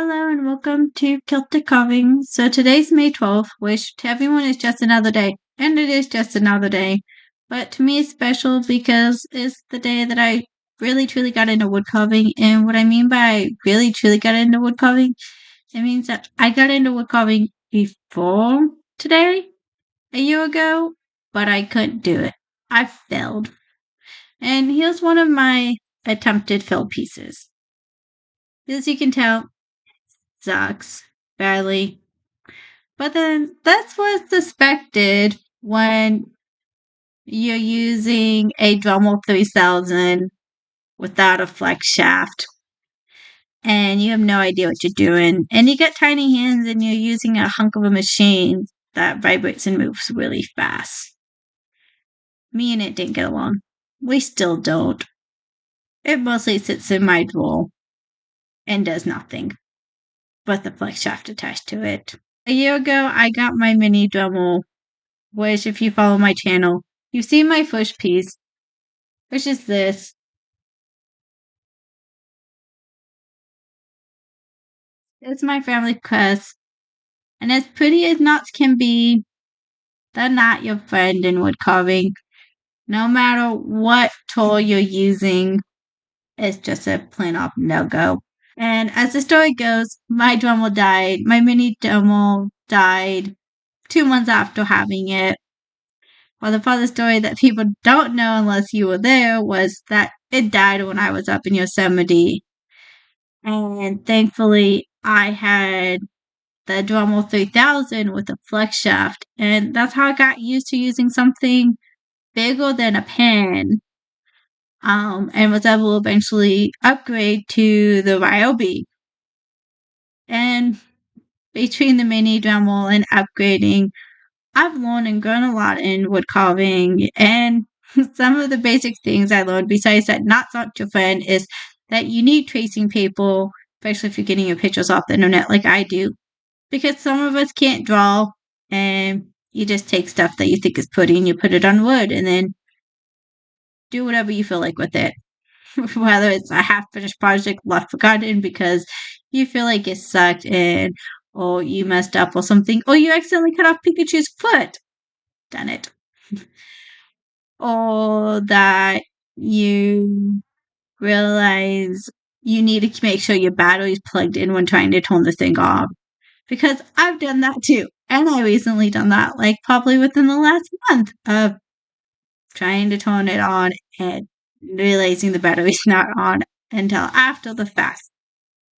Hello and welcome to Celtic Carving. So today's May 12th, which to everyone is just another day. And it is just another day. But to me it's special because it's the day that I really truly got into wood carving. And what I mean by really truly got into wood carving, it means that I got into wood carving before today, a year ago, but I couldn't do it. I failed. And here's one of my attempted fill pieces. As you can tell, sucks badly. But then that's what's suspected when you're using a Dremel 3000 without a flex shaft and you have no idea what you're doing. And you got tiny hands and you're using a hunk of a machine that vibrates and moves really fast. Me and it didn't get along. We still don't. It mostly sits in my drawer and does nothing but the flex shaft attached to it. A year ago, I got my mini Dremel, which, if you follow my channel, you've seen my first piece, which is this. It's my family crest, and as pretty as knots can be, they're not your friend in wood carving. No matter what tool you're using, it's just a plain off no-go. And as the story goes, my mini Dremel died 2 months after having it. Well, the part of the story that people don't know unless you were there was that it died when I was up in Yosemite. And thankfully, I had the Dremel 3000 with a flex shaft. And that's how I got used to using something bigger than a pen. And was able to eventually upgrade to the Ryobi. And between the mini Dremel and upgrading, I've learned and grown a lot in wood carving. And some of the basic things I learned, besides that knots aren't your friend, is that you need tracing paper, especially if you're getting your pictures off the internet like I do. Because some of us can't draw, and you just take stuff that you think is pretty and you put it on wood and then do whatever you feel like with it. Whether it's a half-finished project left forgotten because you feel like it sucked and or you messed up or something, or you accidentally cut off Pikachu's foot. Done it. Or that you realize you need to make sure your battery's plugged in when trying to turn the thing off. Because I've done that too. And I recently done that, like probably within the last month of trying to turn it on and realizing the battery's not on until after the fact.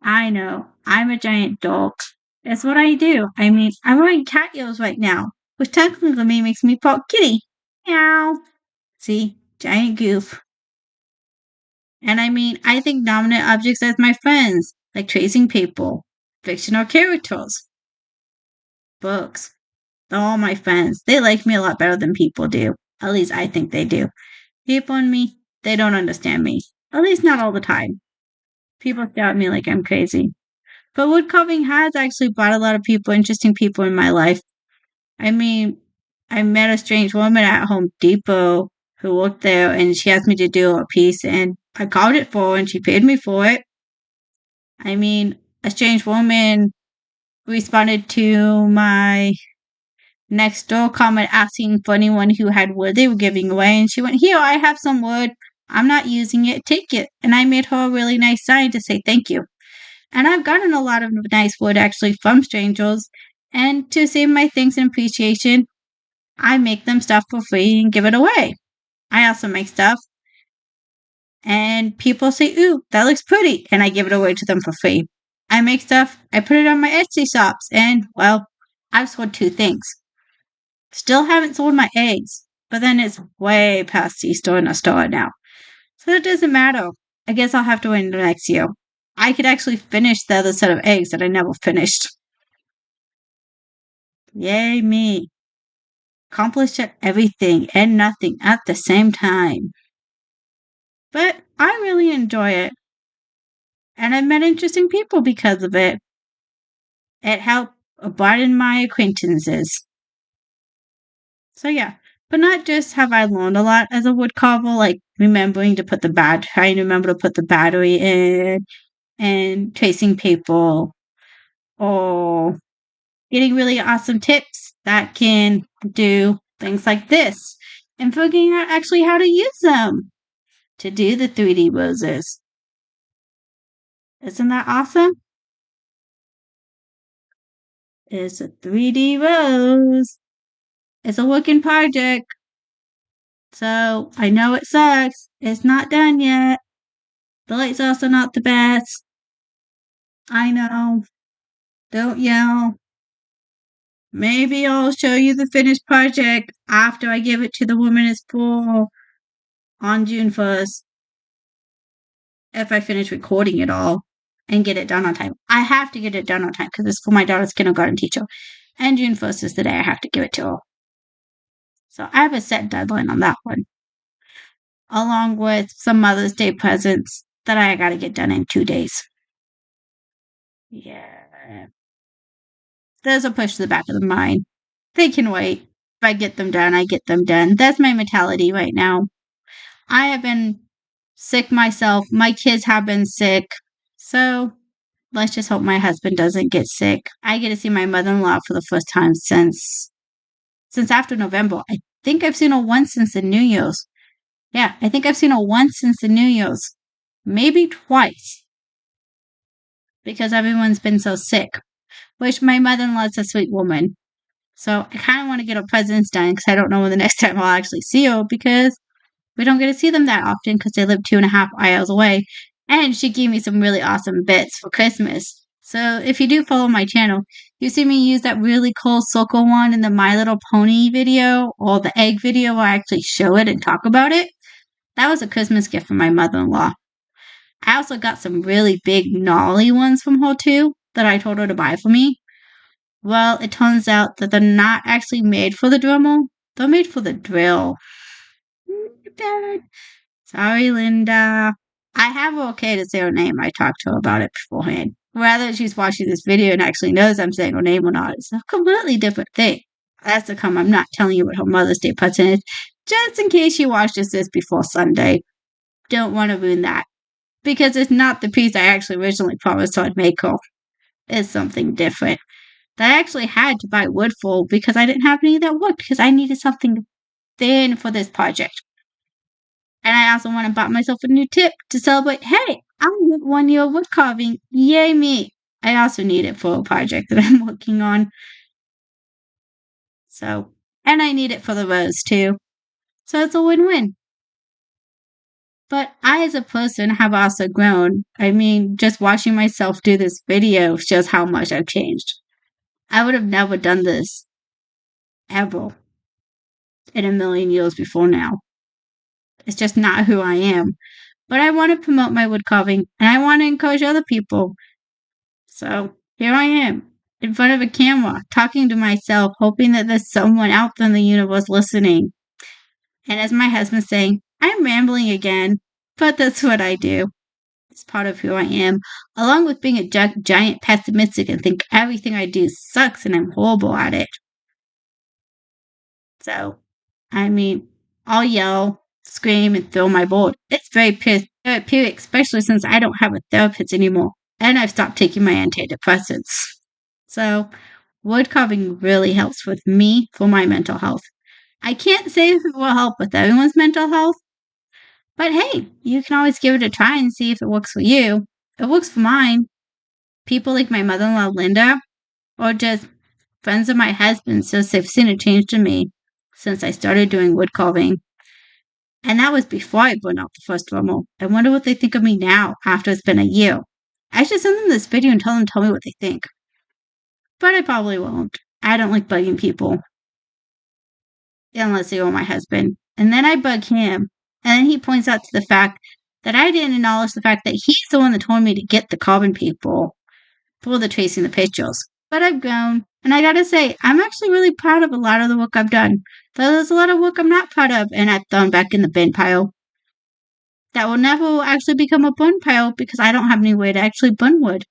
I know, I'm a giant dork. That's what I do. I mean, I'm wearing cat ears right now, which technically makes me part kitty. Meow. See? Giant goof. And I mean, I think dominant objects as my friends, like tracing paper, fictional characters, books. They're all my friends. They like me a lot better than people do. At least I think they do. People and me, they don't understand me. At least not all the time. People stare at me like I'm crazy. But wood carving has actually brought a lot of interesting people in my life. I mean, I met a strange woman at Home Depot who worked there, and she asked me to do a piece, and I carved it for her, and she paid me for it. I mean, a strange woman responded to my next door comment asking for anyone who had wood they were giving away, and she went, "Here, I have some wood. I'm not using it. Take it." And I made her a really nice sign to say thank you. And I've gotten a lot of nice wood actually from strangers. And to say my thanks and appreciation, I make them stuff for free and give it away. I also make stuff. And people say, "Ooh, that looks pretty." And I give it away to them for free. I make stuff. I put it on my Etsy shops. And, well, I've sold 2 things. Still haven't sold my eggs. But then it's way past Easter in a store now. So it doesn't matter. I guess I'll have to wait until next year. I could actually finish the other set of eggs that I never finished. Yay me. Accomplished everything and nothing at the same time. But I really enjoy it. And I've met interesting people because of it. It helped broaden my acquaintances. So yeah. But not just have I learned a lot as a wood carver, like remembering to put trying to remember to put the battery in and tracing paper or getting really awesome tips that can do things like this and figuring out actually how to use them to do the 3D roses. Isn't that awesome? It's a 3D rose. It's a working project. So I know it sucks. It's not done yet. The light's also not the best. I know. Don't yell. Maybe I'll show you the finished project after I give it to the woman in school on June 1st. If I finish recording it all and get it done on time. I have to get it done on time because it's for my daughter's kindergarten teacher. And June 1st is the day I have to give it to her. So I have a set deadline on that one, along with some Mother's Day presents that I got to get done in 2 days. Yeah. There's a push to the back of the mind. They can wait. If I get them done, I get them done. That's my mentality right now. I have been sick myself. My kids have been sick. So let's just hope my husband doesn't get sick. I get to see my mother-in-law for the first time since after November. I think I've seen her once since the New Year's. Yeah, I think I've seen her once since the New Year's. Maybe twice. Because everyone's been so sick. Which my mother-in-law's a sweet woman. So I kind of want to get her presents done because I don't know when the next time I'll actually see her because we don't get to see them that often because they live 2.5 hours away. And she gave me some really awesome bits for Christmas. So if you do follow my channel, you see me use that really cool circle one in the My Little Pony video or the egg video where I actually show it and talk about it. That was a Christmas gift from my mother-in-law. I also got some really big gnarly ones from her too that I told her to buy for me. Well, it turns out that they're not actually made for the Dremel. They're made for the drill. Dad. Sorry, Linda. I have her okay to say her name. I talked to her about it beforehand. Whether she's watching this video and actually knows I'm saying her name or not, it's a completely different thing. That's to come. I'm not telling you what her Mother's Day present is, just in case she watches this before Sunday. Don't want to ruin that. Because it's not the piece I actually originally promised I'd make her. It's something different. That I actually had to buy wood for because I didn't have any of that wood because I needed something thin for this project. And I also went and bought myself a new tip to celebrate, hey, I'm 1 year wood carving. Yay me. I also need it for a project that I'm working on. So, and I need it for the rose too. So it's a win-win. But I, as a person, have also grown. I mean, just watching myself do this video shows how much I've changed. I would have never done this ever in a million years before now. It's just not who I am. But I want to promote my wood carving and I want to encourage other people. So here I am in front of a camera talking to myself, hoping that there's someone out there in the universe listening. And as my husband's saying, I'm rambling again, but that's what I do. It's part of who I am, along with being a giant pessimistic and think everything I do sucks and I'm horrible at it. So, I mean, I'll yell, scream, and throw my board. It's very therapeutic, especially since I don't have a therapist anymore, and I've stopped taking my antidepressants. So, wood carving really helps with me for my mental health. I can't say if it will help with everyone's mental health, but hey, you can always give it a try and see if it works for you. It works for mine. People like my mother-in-law, Linda, or just friends of my husband says they've seen a change in me since I started doing wood carving. And that was before I burned out the first Dremel. I wonder what they think of me now after it's been a year. I should send them this video and tell me what they think. But I probably won't. I don't like bugging people. Unless they were my husband. And then I bug him. And then he points out to the fact that I didn't acknowledge the fact that he's the one that told me to get the carbon people for the tracing the pictures. But I've grown. And I gotta say, I'm actually really proud of a lot of the work I've done. Though there's a lot of work I'm not proud of and I've thrown back in the bin pile. That will never actually become a burn pile because I don't have any way to actually burn wood.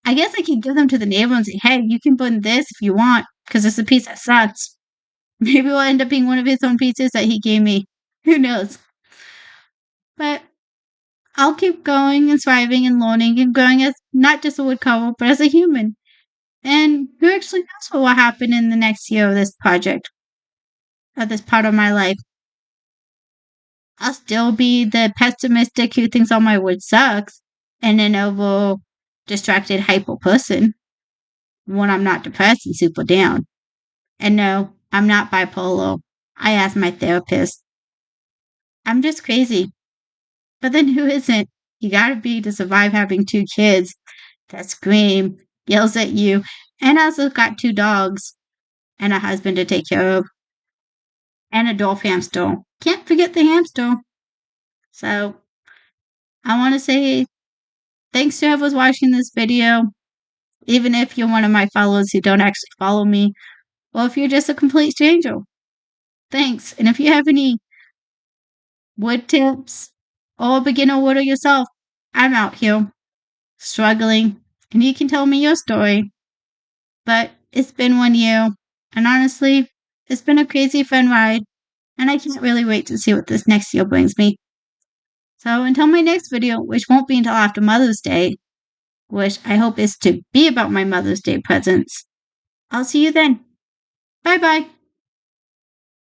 I guess I can give them to the neighbor and say, hey, you can burn this if you want because it's a piece that sucks. Maybe it'll end up being one of his own pieces that he gave me. Who knows? But I'll keep going and thriving and learning and growing as not just a woodcarver, but as a human. And who actually knows what will happen in the next year of this project, of this part of my life? I'll still be the pessimistic who thinks all my wood sucks and an over distracted hyper person when I'm not depressed and super down. And no, I'm not bipolar. I asked my therapist. I'm just crazy. But then who isn't? You gotta be to survive having 2 kids that scream, yells at you, and also got 2 dogs and a husband to take care of, and a dwarf hamster. Can't forget the hamster. So I want to say thanks to whoever's watching this video, even if you're one of my followers who don't actually follow me, or if you're just a complete stranger. Thanks. And if you have any wood tips or beginner wooder yourself, I'm out here struggling, and you can tell me your story. But it's been 1 year, and honestly, it's been a crazy fun ride, and I can't really wait to see what this next year brings me. So until my next video, which won't be until after Mother's Day, which I hope is to be about my Mother's Day presents, I'll see you then. Bye bye.